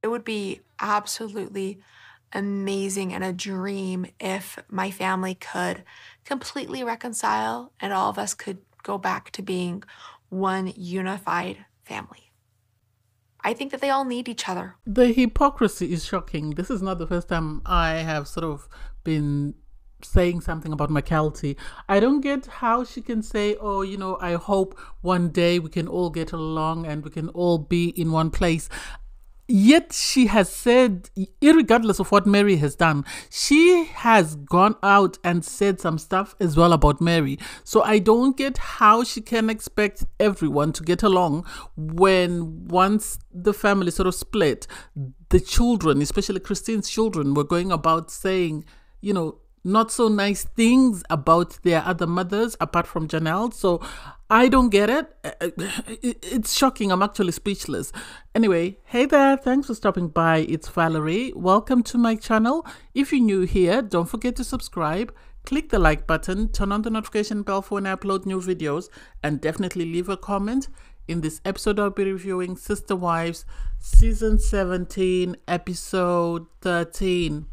It would be absolutely amazing and a dream if my family could completely reconcile and all of us could go back to being one unified family. I think that they all need each other. The hypocrisy is shocking. This is not the first time I have sort of been saying something about Mykelti. I don't get how she can say, oh, I hope one day we can all get along and we can all be in one place. Yet she has said, irregardless of what Mary has done, she has gone out and said some stuff as well about Mary. So I don't get how she can expect everyone to get along when once the family sort of split, the children, especially Christine's children, were going about saying, not so nice things about their other mothers apart from Janelle. So I don't get it. It's shocking. I'm actually speechless. Anyway, hey there. Thanks for stopping by. It's Valerie. Welcome to my channel. If you're new here, don't forget to subscribe. Click the like button, turn on the notification bell for when I upload new videos, and definitely leave a comment. In this episode, I'll be reviewing Sister Wives, Season 17, Episode 13.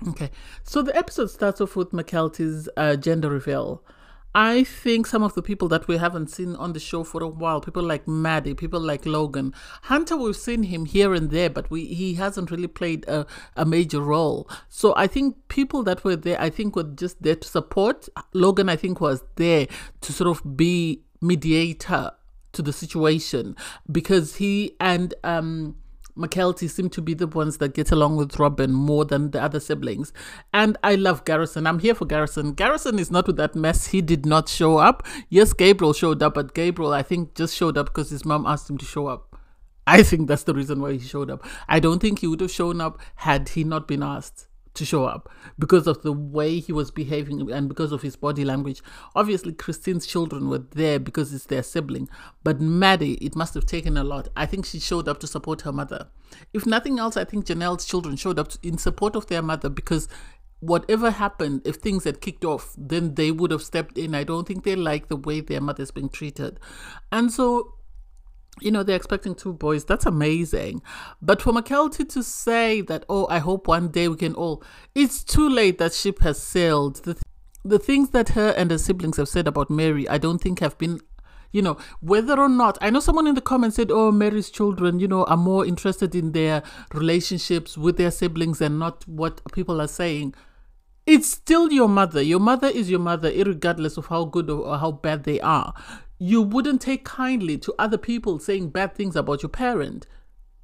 Okay, so the episode starts off with Mykelti's gender reveal. I think some of the people that we haven't seen on the show for a while, people like Maddie, people like Logan. Hunter, we've seen him here and there, but he hasn't really played a major role. So I think people that were there, I think were just there to support. Logan, I think, was there to sort of be mediator to the situation because he and Mykelti seem to be the ones that get along with Robin more than the other siblings. And I love Garrison. I'm here for Garrison. Garrison is not with that mess. He did not show up. Yes, Gabriel showed up, but Gabriel, I think, just showed up because his mom asked him to show up. I think that's the reason why he showed up. I don't think he would have shown up had he not been asked to show up because of the way he was behaving and because of his body language. Obviously, Christine's children were there because it's their sibling, but Maddie, it must have taken a lot. I think she showed up to support her mother. If nothing else, I think Janelle's children showed up in support of their mother because whatever happened, if things had kicked off, then they would have stepped in. I don't think they like the way their mother's being treated. And so they're expecting 2 boys. That's amazing. But for Mykelti to say that, oh, I hope one day we can all... It's too late. That ship has sailed. The things that her and her siblings have said about Mary, I don't think have been... whether or not... I know someone in the comments said, oh, Mary's children, are more interested in their relationships with their siblings and not what people are saying. It's still your mother. Your mother is your mother, irregardless of how good or how bad they are. You wouldn't take kindly to other people saying bad things about your parent.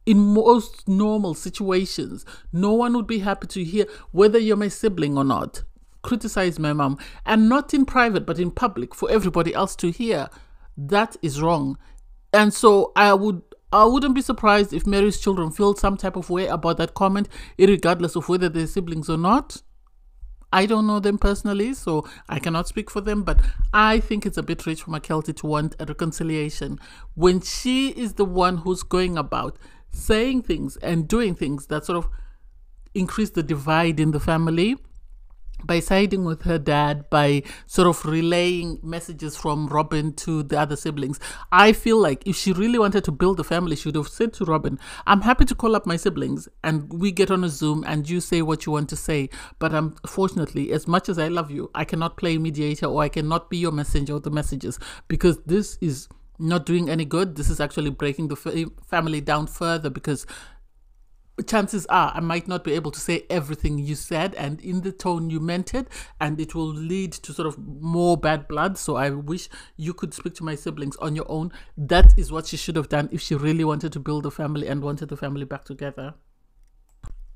In most normal situations, no one would be happy to hear, whether you're my sibling or not, criticize my mom, and not in private, but in public for everybody else to hear. That is wrong. And so I wouldn't be surprised if Mary's children feel some type of way about that comment, irregardless of whether they're siblings or not. I don't know them personally, so I cannot speak for them, but I think it's a bit rich for Mykelti to want a reconciliation when she is the one who's going about saying things and doing things that sort of increase the divide in the family by siding with her dad, by sort of relaying messages from Robin to the other siblings. I feel like if she really wanted to build a family, she would have said to Robin, I'm happy to call up my siblings and we get on a Zoom and you say what you want to say. But unfortunately, as much as I love you, I cannot play mediator or I cannot be your messenger of the messages because this is not doing any good. This is actually breaking the family down further because chances are I might not be able to say everything you said and in the tone you meant it, and it will lead to sort of more bad blood. So I wish you could speak to my siblings on your own. That is what she should have done if she really wanted to build a family and wanted the family back together.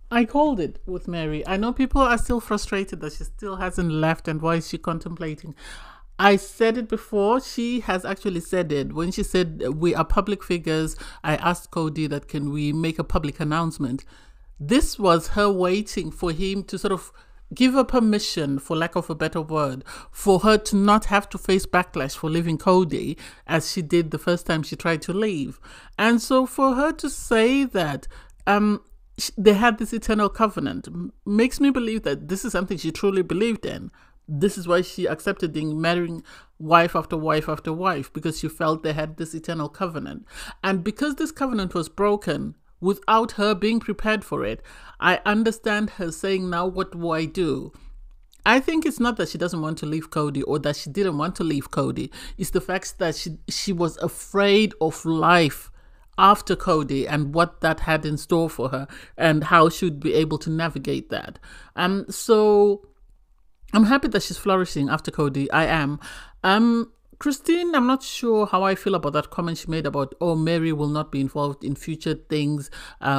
I called it with Mary. I know people are still frustrated that she still hasn't left and why is she contemplating. I said it before. She has actually said it. When she said we are public figures, I asked Cody that can we make a public announcement. This was her waiting for him to sort of give her permission, for lack of a better word, for her to not have to face backlash for leaving Cody as she did the first time she tried to leave. And so for her to say that they had this eternal covenant makes me believe that this is something she truly believed in. This is why she accepted marrying wife after wife after wife, because she felt they had this eternal covenant. And because this covenant was broken, without her being prepared for it. I understand her saying, now what do I do? I think it's not that she doesn't want to leave Cody or that she didn't want to leave Cody. It's the fact that she was afraid of life after Cody and what that had in store for her and how she would be able to navigate that. So I'm happy that she's flourishing after Cody. I am. Christine, I'm not sure how I feel about that comment she made about, oh, Mary will not be involved in future things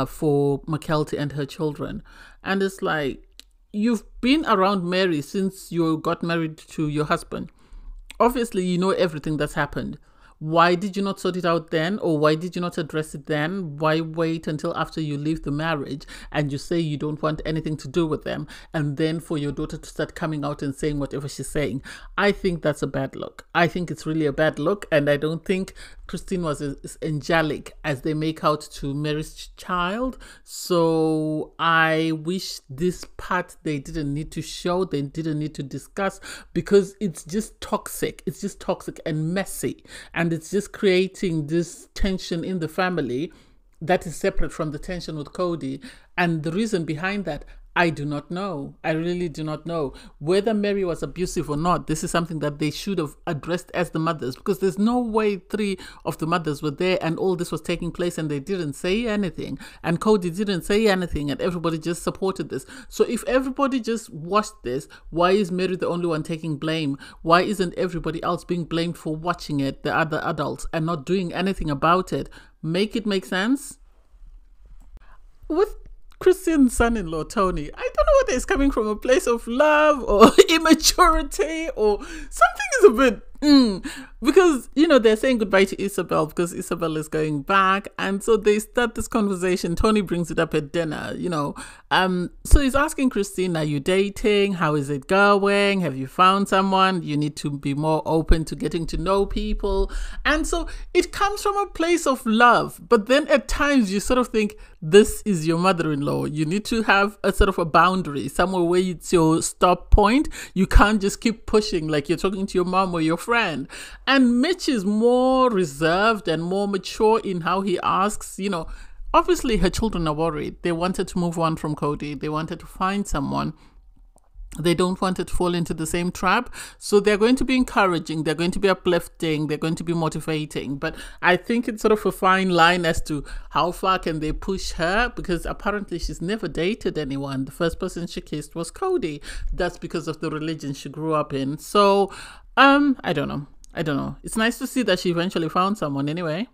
for Mykelti and her children. And it's like, you've been around Mary since you got married to your husband. Obviously, you know everything that's happened. Why did you not sort it out then? Or why did you not address it then? Why wait until after you leave the marriage and you say you don't want anything to do with them, and then for your daughter to start coming out and saying whatever she's saying? I think that's a bad look. I think it's really a bad look, and I don't think Christine was as angelic as they make out to Mary's child. So I wish this part they didn't need to show, they didn't need to discuss, because it's just toxic. It's just toxic and messy. And it's just creating this tension in the family that is separate from the tension with Cody. And the reason behind that, I do not know. I really do not know. Whether Mary was abusive or not, this is something that they should have addressed as the mothers, because there's no way 3 of the mothers were there and all this was taking place and they didn't say anything. And Cody didn't say anything and everybody just supported this. So if everybody just watched this, why is Mary the only one taking blame? Why isn't everybody else being blamed for watching it, the other adults, and not doing anything about it? Make it make sense? With Christian's son-in-law, Tony, I don't know whether it's coming from a place of love or immaturity or something is a bit because, you know, they're saying goodbye to Isabel because Isabel is going back. And so they start this conversation. Tony brings it up at dinner, you know. So he's asking Christine, are you dating? How is it going? Have you found someone? You need to be more open to getting to know people. And so it comes from a place of love. But then at times you sort of think, this is your mother-in-law. You need to have a sort of a boundary, somewhere where it's your stop point. You can't just keep pushing like you're talking to your mom or your friend. And Mitch is more reserved and more mature in how he asks. You know, obviously her children are worried. They wanted to move on from Cody. They wanted to find someone. They don't want it to fall into the same trap. So they're going to be encouraging. They're going to be uplifting. They're going to be motivating. But I think it's sort of a fine line as to how far can they push her, because apparently she's never dated anyone. The first person she kissed was Cody. That's because of the religion she grew up in. So, I don't know. It's nice to see that she eventually found someone anyway.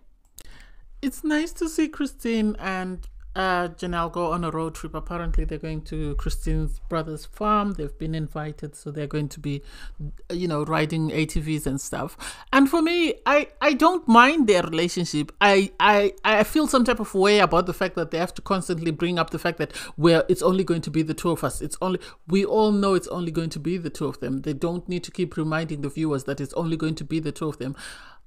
It's nice to see Christine and Janelle go on a road trip. Apparently they're going to Christine's brother's farm. They've been invited, so they're going to be, you know, riding ATVs and stuff. And for me, I don't mind their relationship. I feel some type of way about the fact that they have to constantly bring up the fact that it's only going to be the 2 of us. We all know it's only going to be the 2 of them. They don't need to keep reminding the viewers that it's only going to be the 2 of them.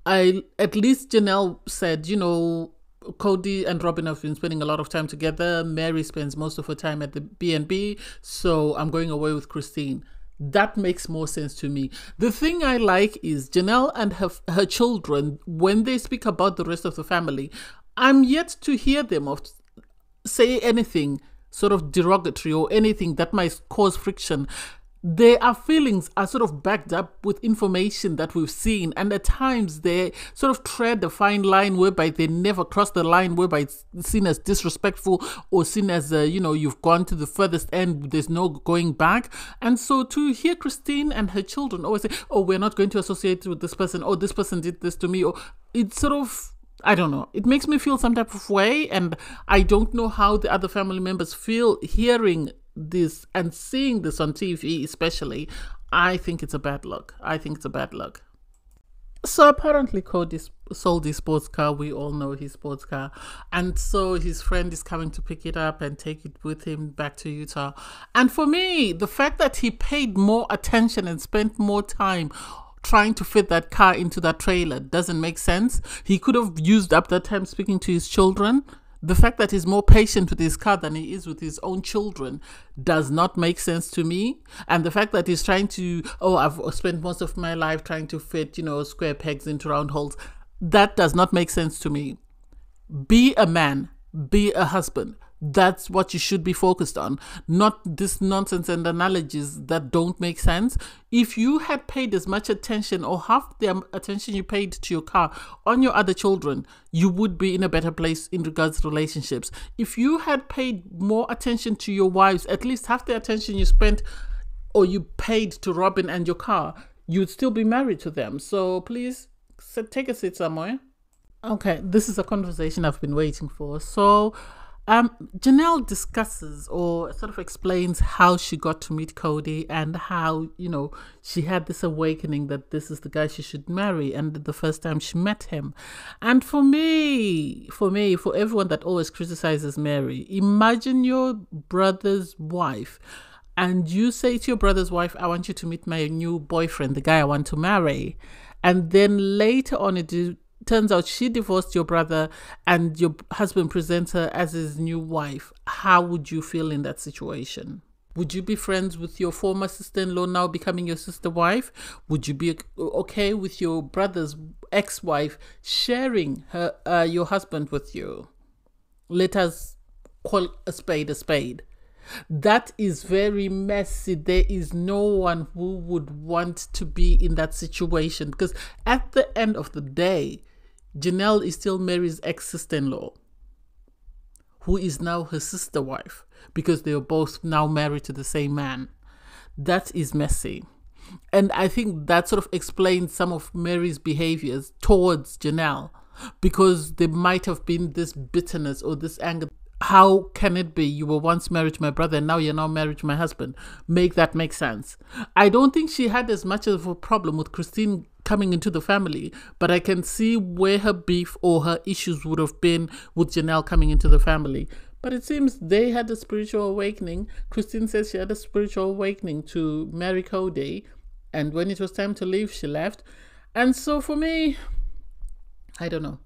At least Janelle said, you know, Cody and Robin have been spending a lot of time together. Mary spends most of her time at the B&B, so I'm going away with Christine. That makes more sense to me. The thing I like is Janelle and her children, when they speak about the rest of the family, I'm yet to hear them say anything sort of derogatory or anything that might cause friction. Their feelings are sort of backed up with information that we've seen, and at times they sort of tread a fine line whereby they never cross the line, whereby it's seen as disrespectful or seen as you've gone to the furthest end, there's no going back. And so to hear Christine and her children always say, oh, we're not going to associate with this person, or this person did this to me, or it's sort of, I don't know, it makes me feel some type of way, and I don't know how the other family members feel hearing this and seeing this on TV especially. I think it's a bad look. So apparently Cody sold his sports car. We all know his sports car. And so his friend is coming to pick it up and take it with him back to Utah. And for me, the fact that he paid more attention and spent more time trying to fit that car into that trailer doesn't make sense. He could have used up that time speaking to his children. The fact that he's more patient with his car than he is with his own children does not make sense to me. And the fact that he's trying to, I've spent most of my life trying to fit, square pegs into round holes, that does not make sense to me. Be a man. be a husband. That's what you should be focused on, not this nonsense and analogies that don't make sense. If you had paid as much attention or half the attention you paid to your car on your other children, you would be in a better place in regards to relationships. If you had paid more attention to your wives, at least half the attention you spent or you paid to Robin and your car, you'd still be married to them. So please take a seat somewhere. Okay, this is a conversation I've been waiting for. So, Janelle discusses or sort of explains how she got to meet Cody and how, she had this awakening that this is the guy she should marry, and the first time she met him. And for everyone that always criticizes Mary, imagine your brother's wife and you say to your brother's wife, I want you to meet my new boyfriend, the guy I want to marry. And then later on, turns out she divorced your brother and your husband presents her as his new wife. How would you feel in that situation? Would you be friends with your former sister-in-law now becoming your sister wife? Would you be okay with your brother's ex-wife sharing your husband with you? Let us call a spade a spade. That is very messy. There is no one who would want to be in that situation, because at the end of the day, Janelle is still Mary's ex-sister-in-law, who is now her sister wife, because they are both now married to the same man. That is messy. And I think that sort of explains some of Mary's behaviors towards Janelle, because there might have been this bitterness or this anger. How can it be you were once married to my brother and now you're now married to my husband? Make that make sense. I don't think she had as much of a problem with Christine coming into the family, but I can see where her beef or her issues would have been with Janelle coming into the family. But it seems they had a spiritual awakening. Christine says she had a spiritual awakening to marry Cody, and when it was time to leave, she left. And so for me, I don't know.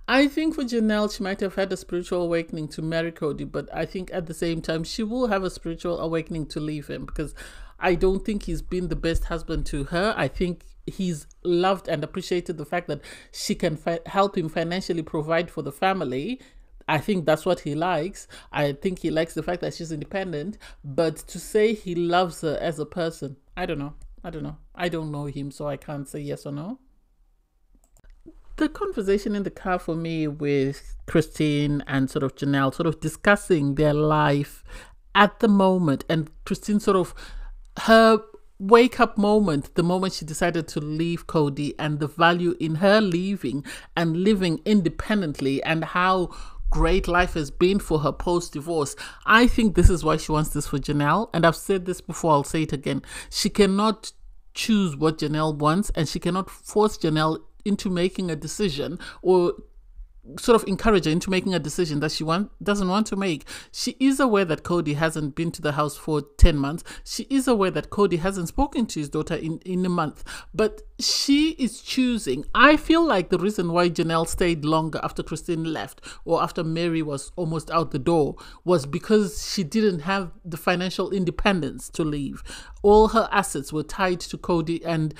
I think for Janelle, she might have had a spiritual awakening to marry Cody, but I think at the same time, she will have a spiritual awakening to leave him, because I don't think he's been the best husband to her. I think he's loved and appreciated the fact that she can help him financially provide for the family. I think that's what he likes. I think he likes the fact that she's independent, but to say he loves her as a person, I don't know. I don't know him, so I can't say yes or no. The conversation in the car for me with Christine and sort of Janelle, sort of discussing their life at the moment, and Christine sort of her wake up moment, the moment she decided to leave Cody, and the value in her leaving and living independently, and how great life has been for her post-divorce. I think this is why she wants this for Janelle, and I've said this before, I'll say it again. She cannot choose what Janelle wants, and she cannot force Janelle into making a decision, or sort of encourage her into making a decision that she doesn't want to make. She is aware that Cody hasn't been to the house for 10 months. She is aware that Cody hasn't spoken to his daughter in a month. But she is choosing. I feel like the reason why Janelle stayed longer after Christine left, or after Mary was almost out the door, was because she didn't have the financial independence to leave. All her assets were tied to Cody and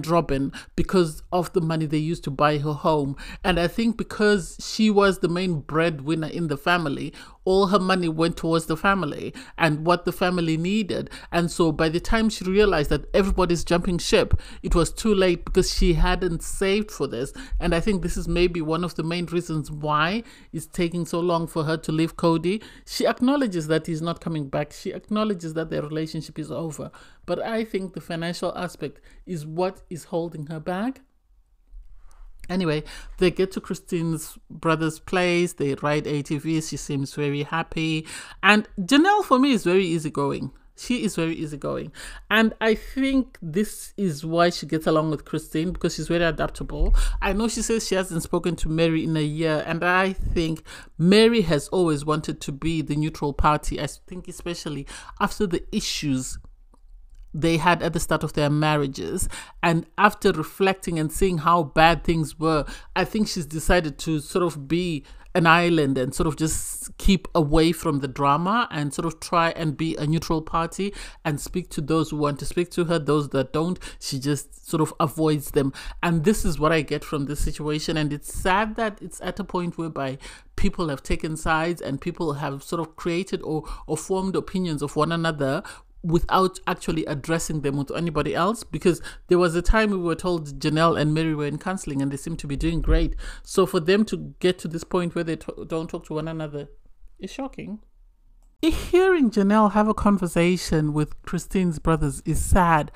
Robin because of the money they used to buy her home. And I think because she was the main breadwinner in the family, all her money went towards the family and what the family needed. And so by the time she realized that everybody's jumping ship, it was too late, because she hadn't saved for this. And I think this is maybe one of the main reasons why it's taking so long for her to leave Cody. She acknowledges that he's not coming back. She acknowledges that their relationship is over. But I think the financial aspect is what is holding her back. Anyway, they get to Christine's brother's place. They ride ATVs. She seems very happy. And Janelle, for me, is very easygoing. She is very easygoing. And I think this is why she gets along with Christine, because she's very adaptable. I know she says she hasn't spoken to Mary in a year. And I think Mary has always wanted to be the neutral party. I think especially after the issues they had at the start of their marriages, and after reflecting and seeing how bad things were, I think she's decided to sort of be an island and sort of just keep away from the drama and sort of try and be a neutral party and speak to those who want to speak to her. Those that don't, she just sort of avoids them. And this is what I get from this situation. And it's sad that it's at a point whereby people have taken sides and people have sort of created or formed opinions of one another without actually addressing them with anybody else, because there was a time we were told Janelle and Mary were in counseling and they seem to be doing great. So for them to get to this point where they don't talk to one another is shocking. Hearing Janelle have a conversation with Christine's brothers is sad.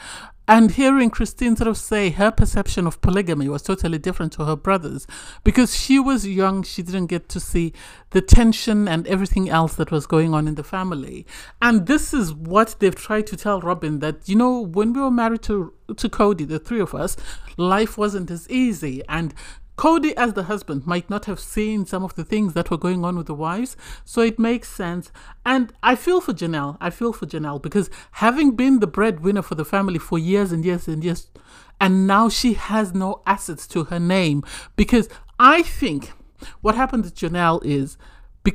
And hearing Christine sort of say her perception of polygamy was totally different to her brothers, because she was young, she didn't get to see the tension and everything else that was going on in the family. And this is what they've tried to tell Robin, that, you know, when we were married to Cody, the three of us, life wasn't as easy. And Cody, as the husband, might not have seen some of the things that were going on with the wives, so it makes sense. And I feel for Janelle. I feel for Janelle, because having been the breadwinner for the family for years and years and years, and now she has no assets to her name. Because I think what happened to Janelle is,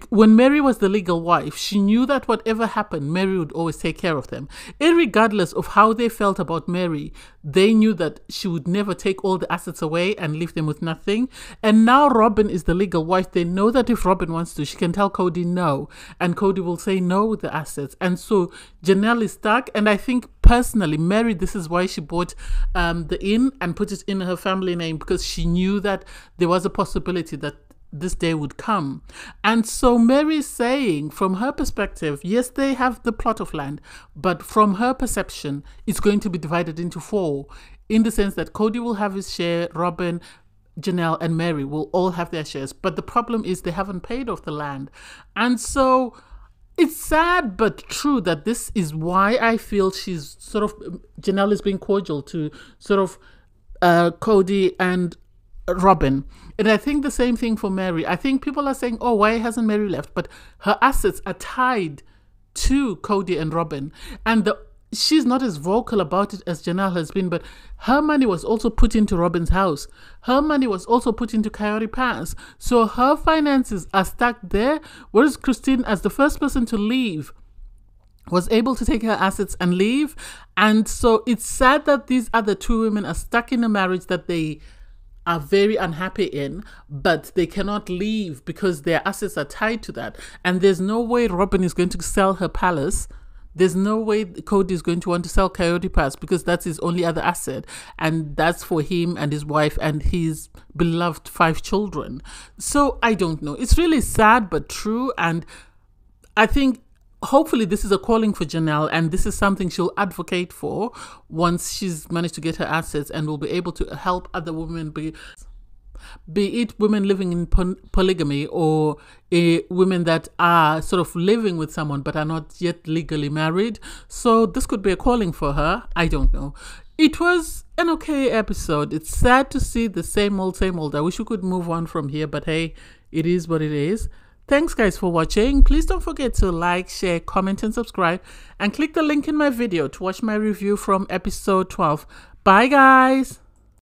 when Mary was the legal wife, she knew that whatever happened, Mary would always take care of them. Irregardless of how they felt about Mary, they knew that she would never take all the assets away and leave them with nothing. And now Robin is the legal wife. They know that if Robin wants to, she can tell Cody no, and Cody will say no with the assets. And so Janelle is stuck. And I think personally, Mary, this is why she bought the inn and put it in her family name, because she knew that there was a possibility that this day would come. And so Mary's saying, from her perspective, yes, they have the plot of land, but from her perception, it's going to be divided into 4, in the sense that Cody will have his share, Robin, Janelle, and Mary will all have their shares. But the problem is they haven't paid off the land. And so it's sad but true that this is why I feel she's sort of, Janelle is being cordial to sort of Cody and Robin. And I think the same thing for Mary. I think people are saying, oh, why hasn't Mary left? But her assets are tied to Cody and Robin. And she's not as vocal about it as Janelle has been, but her money was also put into Robin's house. Her money was also put into Coyote Pass. So her finances are stuck there, whereas Christine, as the first person to leave, was able to take her assets and leave. And so it's sad that these other 2 women are stuck in a marriage that they are very unhappy in, but they cannot leave because their assets are tied to that. And there's no way Robin is going to sell her palace. There's no way Cody is going to want to sell Coyote Pass, because that's his only other asset. And that's for him and his wife and his beloved 5 children. So I don't know. It's really sad but true. And I think hopefully this is a calling for Janelle, and this is something she'll advocate for once she's managed to get her assets, and will be able to help other women, be it women living in polygamy or women that are sort of living with someone but are not yet legally married. So this could be a calling for her. I don't know. It was an okay episode. It's sad to see the same old, same old. I wish we could move on from here, but hey, it is what it is. Thanks guys for watching. Please don't forget to like, share, comment and subscribe, and click the link in my video to watch my review from episode 12. Bye guys.